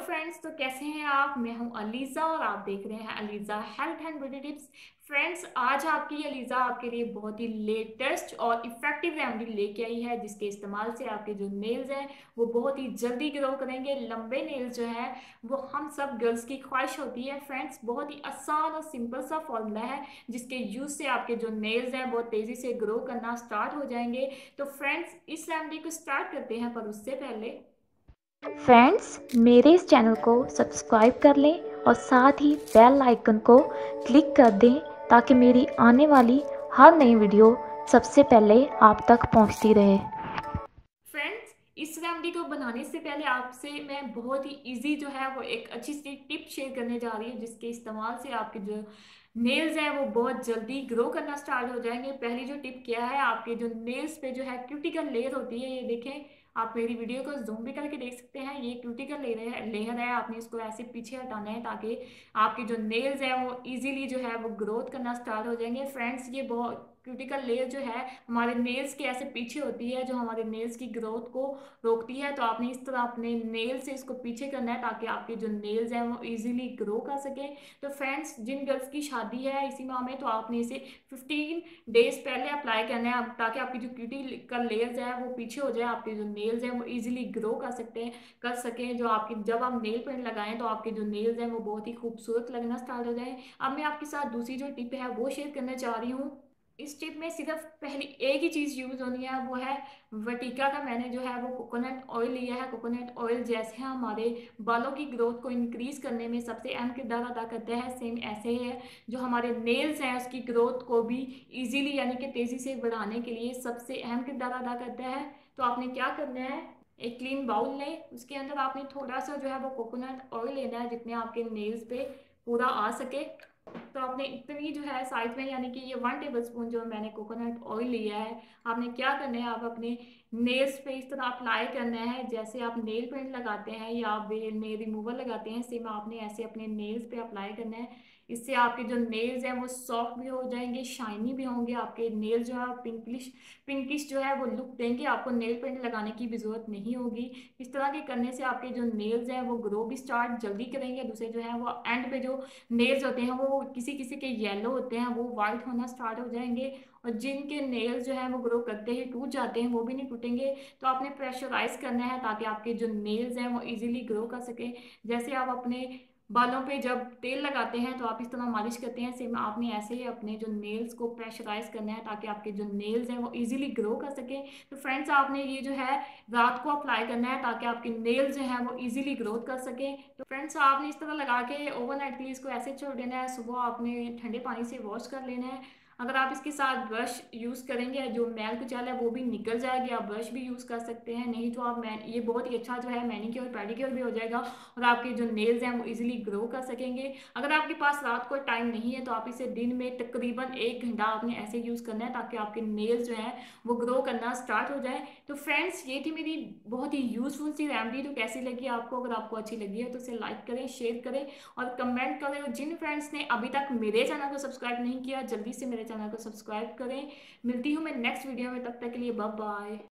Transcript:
Friends, तो कैसे हैं आप। मैं हूं अलीज़ा और आप देख रहे हैं Aliza health and beauty tips. Friends, आज आपकी अलीज़ा आपके लिए बहुत ही लेटेस्ट और इफेक्टिव रेमेडी लेके आई है, जिसके इस्तेमाल से आपके जो नेल्स हैं वो बहुत ही जल्दी ग्रो करेंगे। लंबे नेल्स जो है वो हम सब गर्ल्स की ख्वाहिश होती है। फ्रेंड्स, बहुत ही आसान और सिंपल सा फॉर्मूला है जिसके यूज से आपके जो नेल्स हैं बहुत तेजी से ग्रो करना स्टार्ट हो जाएंगे। तो फ्रेंड्स, इस रेमेडी को स्टार्ट करते हैं, पर उससे पहले फ्रेंड्स, मेरे इस चैनल को सब्सक्राइब कर लें और साथ ही बेल आइकन को क्लिक कर दें ताकि मेरी आने वाली हर नई वीडियो सबसे पहले आप तक पहुंचती रहे। फ्रेंड्स, इस रेमेडी को बनाने से पहले आपसे मैं बहुत ही इजी जो है वो एक अच्छी सी टिप शेयर करने जा रही हूँ, जिसके इस्तेमाल से आपके जो नेल्स हैं वो बहुत जल्दी ग्रो करना स्टार्ट हो जाएंगे। पहली जो टिप क्या है, आपके जो नेल्स पे जो है क्यूटिकल लेयर होती है, ये देखें, आप मेरी वीडियो को जूम भी करके देख सकते हैं। ये क्यूटिकल लेयर है, आपने इसको ऐसे पीछे हटाना है ताकि आपके जो नेल्स हैं वो इजीली जो है वो ग्रोथ करना स्टार्ट हो जाएंगे। फ्रेंड्स, ये बहुत क्यूटिकल लेयर जो है हमारे नेल्स के ऐसे पीछे होती है, जो हमारे नेल्स की ग्रोथ को रोकती है। तो आपने इस तरह अपने नेल से इसको पीछे करना है ताकि आपके जो नेल्स हैं वो इजीली ग्रो कर सके। तो फ्रेंड्स, जिन गर्ल्स की शादी है इसी माह में, तो आपने इसे 15 डेज पहले अप्लाई करना है ताकि आपकी जो क्यूटिकल लेयर्स है वो पीछे हो जाए, आपके जो नेल्स हैं वो इजीली ग्रो कर सकें। जो आपकी जब आप नेल पेंट लगाएं तो आपके जो नेल्स हैं वो बहुत ही खूबसूरत लगना स्टार्ट हो जाए। अब मैं आपके साथ दूसरी जो टिप है वो शेयर करना चाह रही हूँ। इस टिप में सिर्फ पहली एक ही चीज़ यूज होनी है, वो है वटीका का। मैंने जो है वो कोकोनट ऑयल लिया है। कोकोनट ऑयल जैसे हमारे बालों की ग्रोथ को इंक्रीज करने में सबसे अहम किरदार अदा करता है, सेम ऐसे ही है जो हमारे नेल्स हैं उसकी ग्रोथ को भी इजीली यानी कि तेज़ी से बढ़ाने के लिए सबसे अहम किरदार अदा करता है। तो आपने क्या करना है, एक क्लीन बाउल लें, उसके अंदर आपने थोड़ा सा जो है वो कोकोनट ऑयल लेना है जितने आपके नेल्स पे पूरा आ सके। तो आपने इतनी जो है साइज में यानी कि ये 1 टेबल स्पून जो मैंने कोकोनट ऑयल लिया है, आपने क्या करना है, आप अपने नेल्स पे इस तरह अप्लाई करना है जैसे आप नेल पेंट लगाते हैं या आप नेल रिमूवर लगाते हैं, सेम आपने ऐसे अपने नेल्स पे अप्लाई करना है। इससे आपके जो नेल्स हैं वो सॉफ्ट भी हो जाएंगे, शाइनी भी होंगे, आपके नेल्स जो है पिंकलिश पिंकिश जो है वो लुक देंगे, आपको नेल पेंट लगाने की भी जरूरत नहीं होगी। इस तरह के करने से आपके जो नेल्स हैं वो ग्रो भी स्टार्ट जल्दी करेंगे। दूसरे जो है वो एंड पे जो नेल्स होते हैं वो किसी किसी के येलो होते हैं, वो वाइट होना स्टार्ट हो जाएंगे। और जिनके नेल्स जो है वो ग्रो करते ही टूट जाते हैं वो भी नहीं टूटेंगे। तो आपने प्रेशराइज करना है ताकि आपके जो नेल्स हैं वो इजीली ग्रो कर सके। जैसे आप अपने बालों पे जब तेल लगाते हैं तो आप इस तरह मालिश करते हैं, सेम आपने ऐसे ही अपने जो नेल्स को प्रेशराइज करना है ताकि आपके जो नेल्स हैं वो इजीली ग्रो कर सके। तो फ्रेंड्स, आपने ये जो है रात को अप्लाई करना है ताकि आपके नेल्स जो हैं वो इजीली ग्रोथ कर सके। तो फ्रेंड्स, आपने इस तरह लगा के ओवरनाइट के लिए इसको ऐसे छोड़ देना है, सुबह आपने ठंडे पानी से वॉश कर लेना है। अगर आप इसके साथ ब्रश यूज़ करेंगे जो मैल कुचैल है वो भी निकल जाएगी, आप ब्रश भी यूज़ कर सकते हैं। नहीं तो आप ये बहुत ही अच्छा जो है मैनिक्योर पेडिक्योर भी हो जाएगा और आपके जो नेल्स हैं वो इजीली ग्रो कर सकेंगे। अगर आपके पास रात को टाइम नहीं है तो आप इसे दिन में तकरीबन 1 घंटा आपने ऐसे यूज़ करना है ताकि आपके नेल्स जो हैं वो ग्रो करना स्टार्ट हो जाए। तो फ्रेंड्स, ये थी मेरी बहुत ही यूजफुल सी रेमेडी। तो कैसी लगी आपको, अगर आपको अच्छी लगी है तो इसे लाइक करें, शेयर करें और कमेंट करें। और जिन फ्रेंड्स ने अभी तक मेरे चैनल को सब्सक्राइब नहीं किया, जल्दी से मेरे चैनल को सब्सक्राइब करें। मिलती हूँ मैं नेक्स्ट वीडियो में, तब तक के लिए बाय बाय।